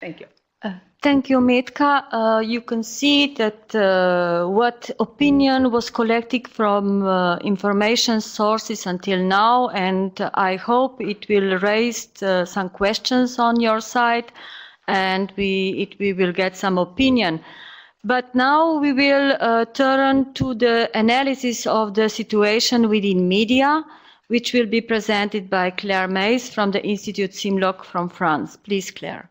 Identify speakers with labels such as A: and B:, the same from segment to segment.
A: Thank you.
B: Thank you, Metka. You can see that what opinion was collected from information sources until now, and I hope it will raise some questions on your side, and we will get some opinion. But now we will turn to the analysis of the situation within media, which will be presented by Claire Mays from the Institute SYMLOG from France. Please, Claire.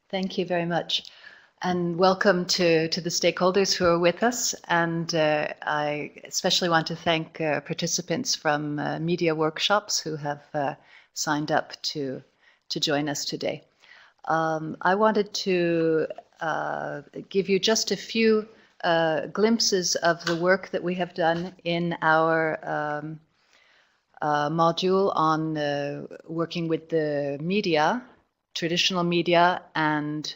C: Thank you very much. And welcome to the stakeholders who are with us. And I especially want to thank participants from media workshops who have signed up to join us today. I wanted to give you just a few glimpses of the work that we have done in our module on working with the media, traditional media, and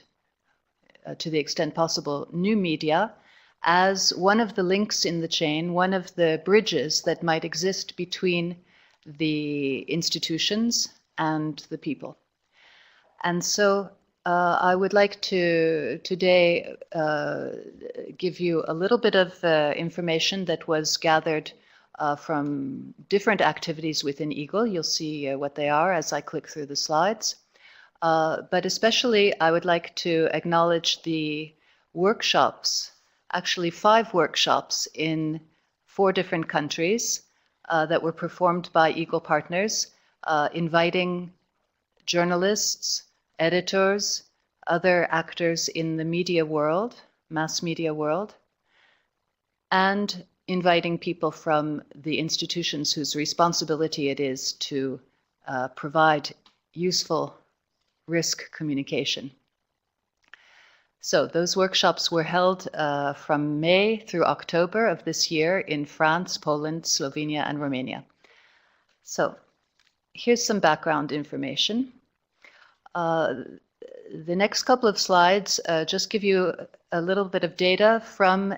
C: to the extent possible, new media, as one of the links in the chain, one of the bridges that might exist between the institutions and the people. And so I would like to today give you a little bit of information that was gathered from different activities within EAGLE. You'll see what they are as I click through the slides. But especially, I would like to acknowledge the workshops, actually 5 workshops in 4 different countries that were performed by EAGLE partners, inviting journalists, editors, other actors in the media world, mass media world, and inviting people from the institutions whose responsibility it is to provide useful risk communication. So those workshops were held from May through October of this year in France, Poland, Slovenia, and Romania. So here's some background information. The next couple of slides just give you a little bit of data from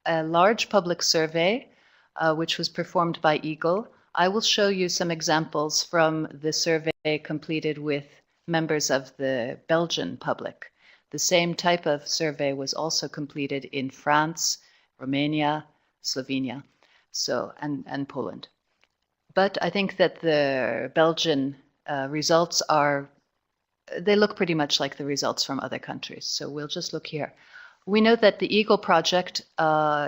C: a large public survey which was performed by EAGLE. I will show you some examples from the survey completed with members of the Belgian public. The same type of survey was also completed in France, Romania, Slovenia, and Poland. But I think that the Belgian results they look pretty much like the results from other countries. So we'll just look here. We know that the EAGLE project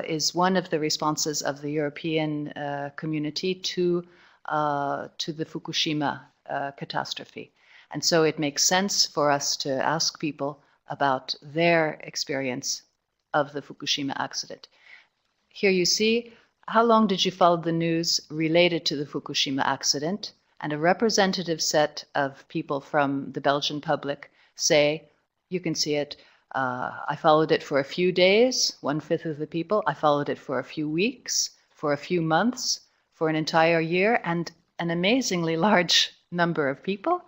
C: is one of the responses of the European community to the Fukushima catastrophe. And so it makes sense for us to ask people about their experience of the Fukushima accident. Here you see, how long did you follow the news related to the Fukushima accident? And a representative set of people from the Belgian public say, you can see it, I followed it for a few days, 1/5 of the people. I followed it for a few weeks, for a few months, for an entire year, and an amazingly large number of people.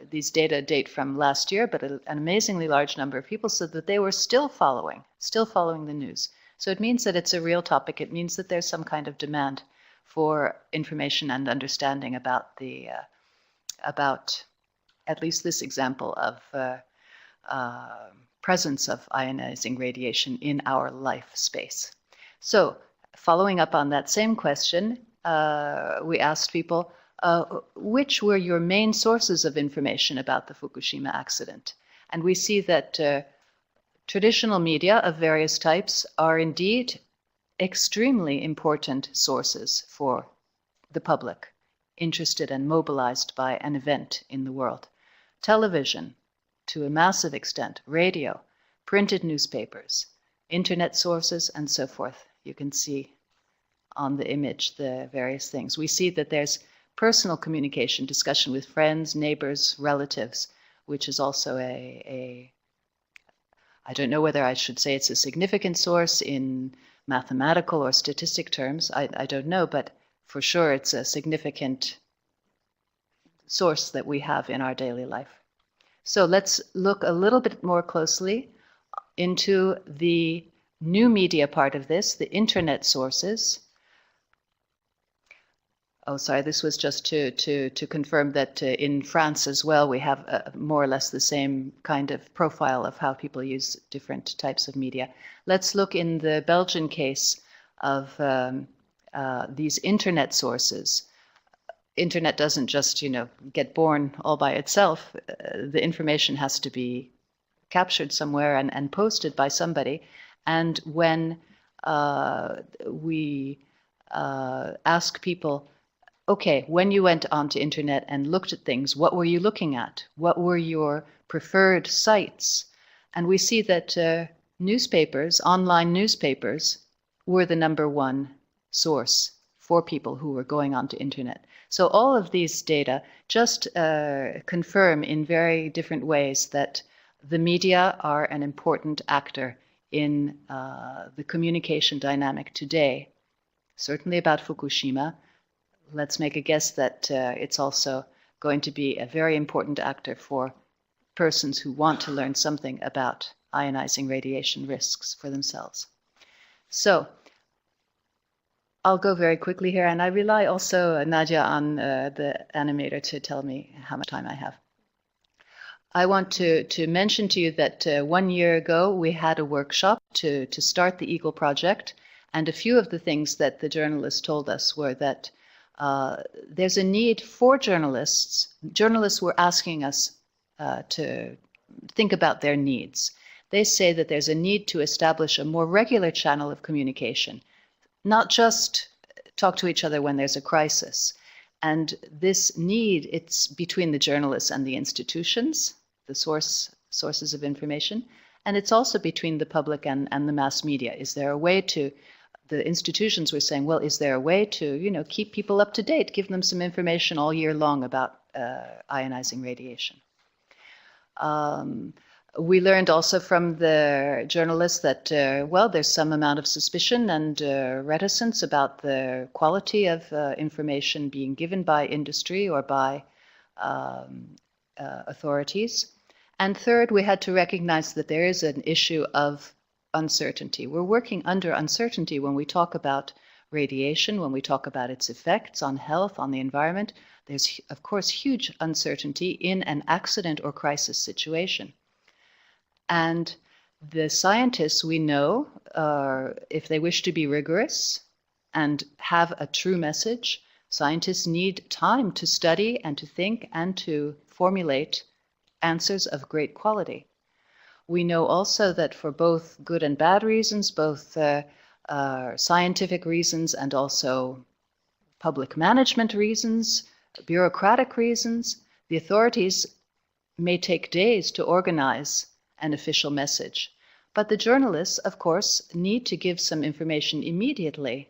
C: These data date from last year, but an amazingly large number of people said that they were still following the news. So it means that it's a real topic. It means that there's some kind of demand for information and understanding about about at least this example of presence of ionizing radiation in our life space. So following up on that same question, we asked people, which were your main sources of information about the Fukushima accident? And we see that traditional media of various types are indeed extremely important sources for the public interested and mobilized by an event in the world. Television, to a massive extent, radio, printed newspapers, internet sources, and so forth. You can see on the image the various things. We see that there's personal communication, discussion with friends, neighbors, relatives, which is also I don't know whether I should say it's a significant source in mathematical or statistic terms. I don't know, but for sure it's a significant source that we have in our daily life. So let's look a little bit more closely into the new media part of this, the internet sources. Oh, sorry, this was just to confirm that in France as well, we have more or less the same kind of profile of how people use different types of media. Let's look in the Belgian case of these internet sources. Internet doesn't just, get born all by itself. The information has to be captured somewhere and posted by somebody. And when we ask people, okay, when you went onto internet and looked at things, what were you looking at? What were your preferred sites? And we see that newspapers, online newspapers, were the #1 source for people who were going onto internet. So all of these data just confirm in very different ways that the media are an important actor in the communication dynamic today. Certainly about Fukushima. Let's make a guess that it's also going to be a very important actor for persons who want to learn something about ionizing radiation risks for themselves. So I'll go very quickly here, and I rely also, Nadia, on the animator to tell me how much time I have. I want to mention to you that 1 year ago we had a workshop to start the EAGLE project, and a few of the things that the journalists told us were that there's a need for journalists. Journalists were asking us to think about their needs. They say that there's a need to establish a more regular channel of communication, not just talk to each other when there's a crisis. And this need, it's between the journalists and the institutions, the sources of information, and it's also between the public and the mass media. Is there a way to, the institutions were saying, well, is there a way to, keep people up to date, give them some information all year long about ionizing radiation? We learned also from the journalists that, well, there's some amount of suspicion and reticence about the quality of information being given by industry or by authorities. And third, we had to recognize that there is an issue of uncertainty. We're working under uncertainty when we talk about radiation, when we talk about its effects on health, on the environment. There's, of course, huge uncertainty in an accident or crisis situation. And the scientists, we know, if they wish to be rigorous and have a true message, scientists need time to study and to think and to formulate answers of great quality. We know also that for both good and bad reasons, both scientific reasons and also public management reasons, bureaucratic reasons, the authorities may take days to organize an official message. But the journalists, of course, need to give some information immediately.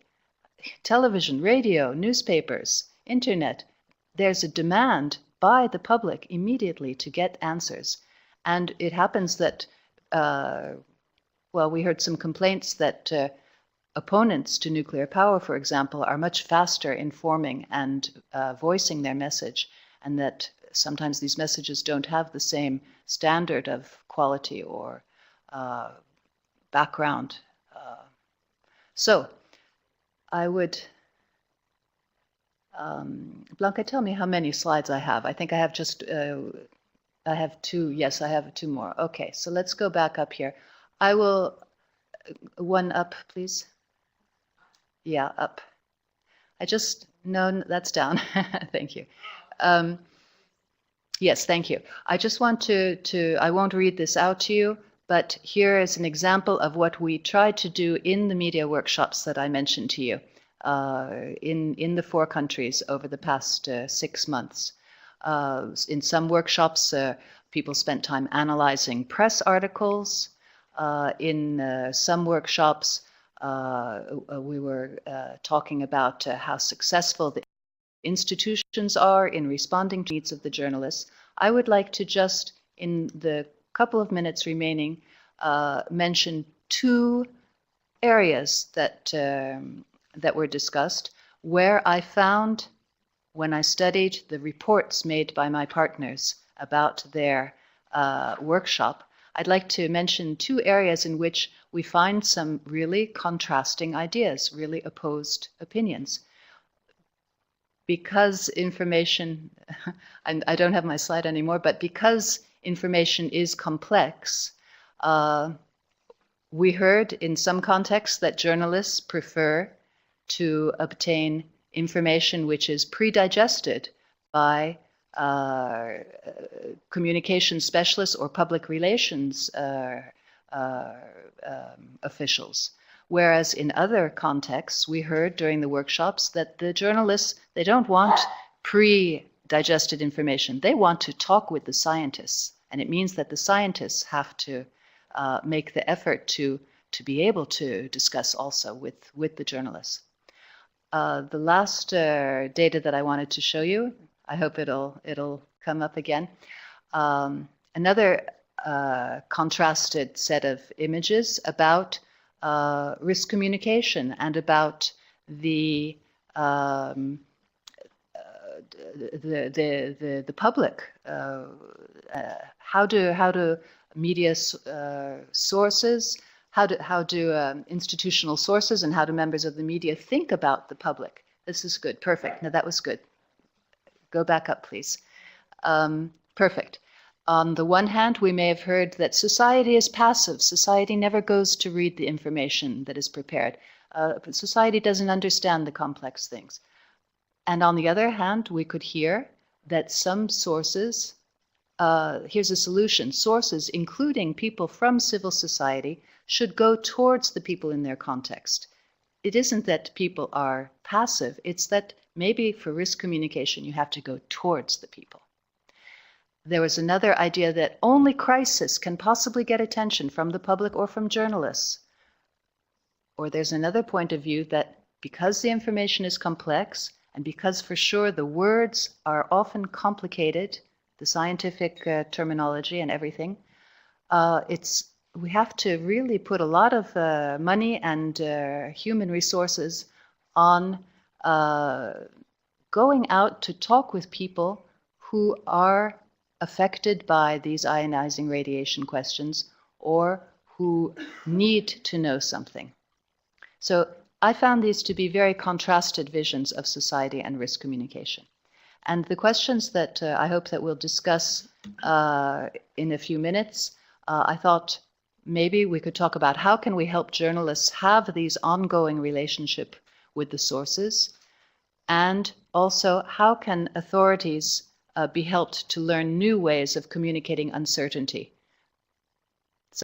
C: Television, radio, newspapers, internet, there's a demand by the public immediately to get answers. And it happens that, well, we heard some complaints that opponents to nuclear power, for example, are much faster in forming and voicing their message, and that sometimes these messages don't have the same standard of quality or background. So I would, Blanca, tell me how many slides I have. I think I have just, I have 2. Yes, I have 2 more. Okay, so let's go back up here. I will, 1 up, please. Yeah, up. No, that's down. Thank you. Yes, thank you. I just want to, I won't read this out to you, but here is an example of what we tried to do in the media workshops that I mentioned to you in the 4 countries over the past 6 months. In some workshops, people spent time analyzing press articles. In some workshops, we were talking about how successful the institutions are in responding to needs of the journalists. I would like to just, in the couple of minutes remaining, mention 2 areas that were discussed where I found, when I studied the reports made by my partners about their workshop, I'd like to mention 2 areas in which we find some really contrasting ideas, really opposed opinions. because information, and I don't have my slide anymore, but because information is complex, we heard in some contexts that journalists prefer to obtain information which is pre-digested by communication specialists or public relations officials. Whereas in other contexts, we heard during the workshops that the journalists, they don't want pre-digested information. They want to talk with the scientists. And it means that the scientists have to make the effort to be able to discuss also with the journalists. The last data that I wanted to show you, I hope it'll come up again. Another contrasted set of images about risk communication and about the public. How do media sources, how do institutional sources, and how do members of the media think about the public? This is good. Perfect. No, that was good. Go back up, please. Perfect. On the one hand, we may have heard that society is passive. Society never goes to read the information that is prepared. Society doesn't understand the complex things. And on the other hand, we could hear that some sources, here's a solution, sources, including people from civil society, should go towards the people in their context. It isn't that people are passive, it's that maybe for risk communication, you have to go towards the people. There was another idea that only crisis can possibly get attention from the public or from journalists. Or there's another point of view that because the information is complex, and because for sure the words are often complicated, the scientific terminology and everything, we have to really put a lot of money and human resources on going out to talk with people who are affected by these ionizing radiation questions or who need to know something. So I found these to be very contrasted visions of society and risk communication. And the questions that I hope that we'll discuss in a few minutes, I thought maybe we could talk about how can we help journalists have these ongoing relationship with the sources, and also how can authorities be helped to learn new ways of communicating uncertainty